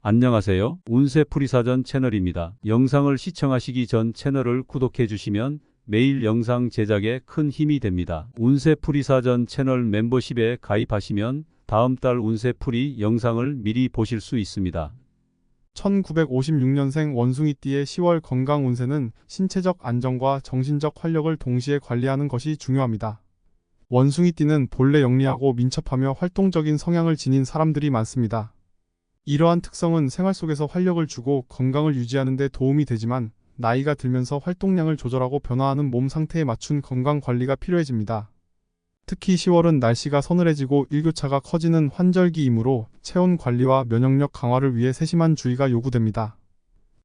안녕하세요. 운세풀이사전 채널입니다. 영상을 시청하시기 전 채널을 구독해 주시면 매일 영상 제작에 큰 힘이 됩니다. 운세풀이사전 채널 멤버십에 가입하시면 다음 달 운세풀이 영상을 미리 보실 수 있습니다. 1956년생 원숭이띠의 10월 건강 운세는 신체적 안정과 정신적 활력을 동시에 관리하는 것이 중요합니다. 원숭이띠는 본래 영리하고 민첩하며 활동적인 성향을 지닌 사람들이 많습니다. 이러한 특성은 생활 속에서 활력을 주고 건강을 유지하는 데 도움이 되지만 나이가 들면서 활동량을 조절하고 변화하는 몸 상태에 맞춘 건강 관리가 필요해집니다. 특히 10월은 날씨가 서늘해지고 일교차가 커지는 환절기이므로 체온 관리와 면역력 강화를 위해 세심한 주의가 요구됩니다.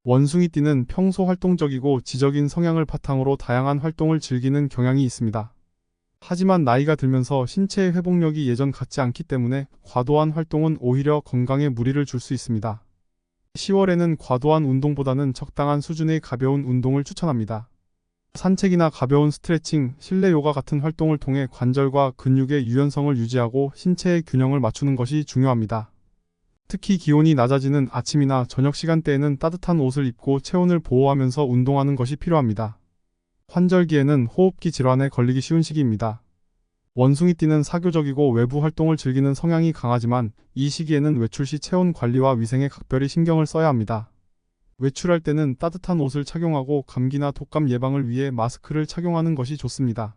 원숭이띠는 평소 활동적이고 지적인 성향을 바탕으로 다양한 활동을 즐기는 경향이 있습니다. 하지만 나이가 들면서 신체의 회복력이 예전 같지 않기 때문에 과도한 활동은 오히려 건강에 무리를 줄 수 있습니다. 10월에는 과도한 운동보다는 적당한 수준의 가벼운 운동을 추천합니다. 산책이나 가벼운 스트레칭, 실내 요가 같은 활동을 통해 관절과 근육의 유연성을 유지하고 신체의 균형을 맞추는 것이 중요합니다. 특히 기온이 낮아지는 아침이나 저녁 시간대에는 따뜻한 옷을 입고 체온을 보호하면서 운동하는 것이 필요합니다. 환절기에는 호흡기 질환에 걸리기 쉬운 시기입니다. 원숭이띠는 사교적이고 외부 활동을 즐기는 성향이 강하지만 이 시기에는 외출 시 체온 관리와 위생에 각별히 신경을 써야 합니다. 외출할 때는 따뜻한 옷을 착용하고 감기나 독감 예방을 위해 마스크를 착용하는 것이 좋습니다.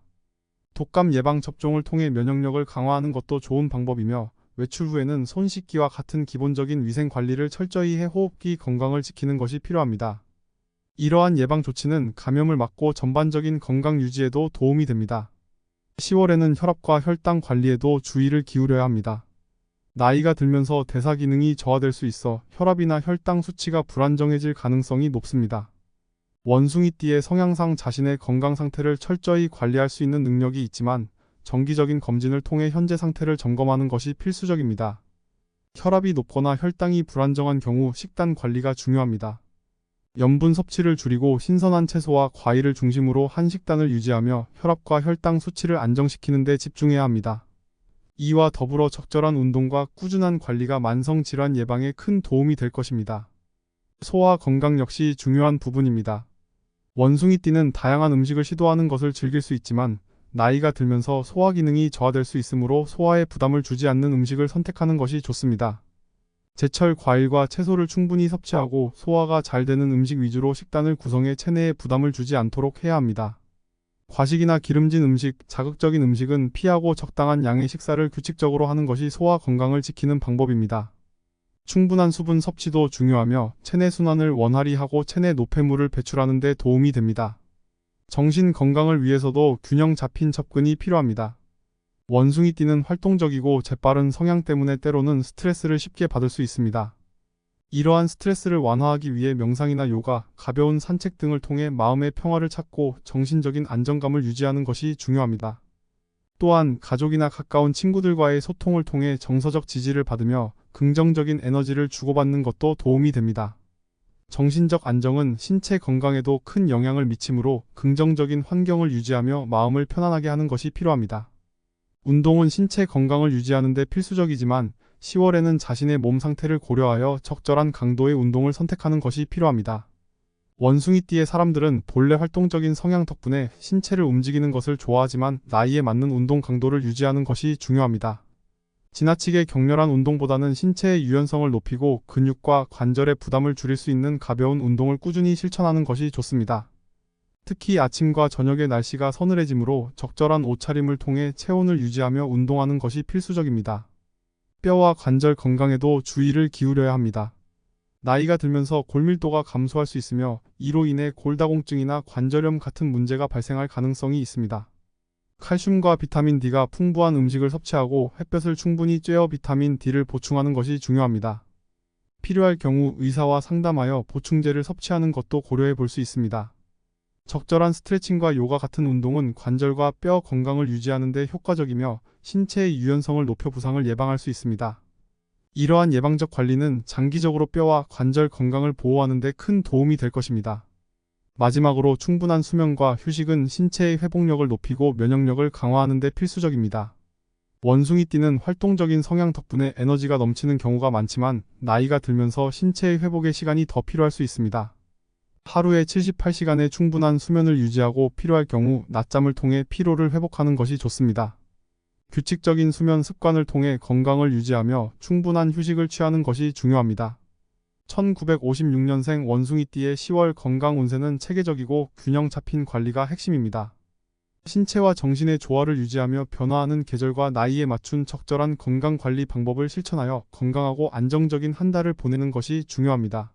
독감 예방 접종을 통해 면역력을 강화하는 것도 좋은 방법이며 외출 후에는 손 씻기와 같은 기본적인 위생 관리를 철저히 해 호흡기 건강을 지키는 것이 필요합니다. 이러한 예방 조치는 감염을 막고 전반적인 건강 유지에도 도움이 됩니다. 10월에는 혈압과 혈당 관리에도 주의를 기울여야 합니다. 나이가 들면서 대사 기능이 저하될 수 있어 혈압이나 혈당 수치가 불안정해질 가능성이 높습니다. 원숭이띠의 성향상 자신의 건강 상태를 철저히 관리할 수 있는 능력이 있지만 정기적인 검진을 통해 현재 상태를 점검하는 것이 필수적입니다. 혈압이 높거나 혈당이 불안정한 경우 식단 관리가 중요합니다. 염분 섭취를 줄이고 신선한 채소와 과일을 중심으로 한 식단을 유지하며 혈압과 혈당 수치를 안정시키는 데 집중해야 합니다. 이와 더불어 적절한 운동과 꾸준한 관리가 만성질환 예방에 큰 도움이 될 것입니다. 소화 건강 역시 중요한 부분입니다. 원숭이띠는 다양한 음식을 시도하는 것을 즐길 수 있지만 나이가 들면서 소화 기능이 저하될 수 있으므로 소화에 부담을 주지 않는 음식을 선택하는 것이 좋습니다. 제철 과일과 채소를 충분히 섭취하고 소화가 잘 되는 음식 위주로 식단을 구성해 체내에 부담을 주지 않도록 해야 합니다. 과식이나 기름진 음식, 자극적인 음식은 피하고 적당한 양의 식사를 규칙적으로 하는 것이 소화 건강을 지키는 방법입니다. 충분한 수분 섭취도 중요하며 체내 순환을 원활히 하고 체내 노폐물을 배출하는 데 도움이 됩니다. 정신 건강을 위해서도 균형 잡힌 접근이 필요합니다. 원숭이띠는 활동적이고 재빠른 성향 때문에 때로는 스트레스를 쉽게 받을 수 있습니다. 이러한 스트레스를 완화하기 위해 명상이나 요가, 가벼운 산책 등을 통해 마음의 평화를 찾고 정신적인 안정감을 유지하는 것이 중요합니다. 또한 가족이나 가까운 친구들과의 소통을 통해 정서적 지지를 받으며 긍정적인 에너지를 주고받는 것도 도움이 됩니다. 정신적 안정은 신체 건강에도 큰 영향을 미치므로 긍정적인 환경을 유지하며 마음을 편안하게 하는 것이 필요합니다. 운동은 신체 건강을 유지하는 데 필수적이지만 10월에는 자신의 몸 상태를 고려하여 적절한 강도의 운동을 선택하는 것이 필요합니다. 원숭이띠의 사람들은 본래 활동적인 성향 덕분에 신체를 움직이는 것을 좋아하지만 나이에 맞는 운동 강도를 유지하는 것이 중요합니다. 지나치게 격렬한 운동보다는 신체의 유연성을 높이고 근육과 관절의 부담을 줄일 수 있는 가벼운 운동을 꾸준히 실천하는 것이 좋습니다. 특히 아침과 저녁의 날씨가 서늘해지므로 적절한 옷차림을 통해 체온을 유지하며 운동하는 것이 필수적입니다. 뼈와 관절 건강에도 주의를 기울여야 합니다. 나이가 들면서 골밀도가 감소할 수 있으며 이로 인해 골다공증이나 관절염 같은 문제가 발생할 가능성이 있습니다. 칼슘과 비타민 D가 풍부한 음식을 섭취하고 햇볕을 충분히 쬐어 비타민 D를 보충하는 것이 중요합니다. 필요할 경우 의사와 상담하여 보충제를 섭취하는 것도 고려해 볼 수 있습니다. 적절한 스트레칭과 요가 같은 운동은 관절과 뼈 건강을 유지하는 데 효과적이며 신체의 유연성을 높여 부상을 예방할 수 있습니다. 이러한 예방적 관리는 장기적으로 뼈와 관절 건강을 보호하는 데 큰 도움이 될 것입니다. 마지막으로 충분한 수면과 휴식은 신체의 회복력을 높이고 면역력을 강화하는 데 필수적입니다. 원숭이띠는 활동적인 성향 덕분에 에너지가 넘치는 경우가 많지만 나이가 들면서 신체의 회복에 시간이 더 필요할 수 있습니다. 하루에 78시간의 충분한 수면을 유지하고 필요할 경우 낮잠을 통해 피로를 회복하는 것이 좋습니다. 규칙적인 수면 습관을 통해 건강을 유지하며 충분한 휴식을 취하는 것이 중요합니다. 1956년생 원숭이띠의 10월 건강 운세는 체계적이고 균형 잡힌 관리가 핵심입니다. 신체와 정신의 조화를 유지하며 변화하는 계절과 나이에 맞춘 적절한 건강 관리 방법을 실천하여 건강하고 안정적인 한 달을 보내는 것이 중요합니다.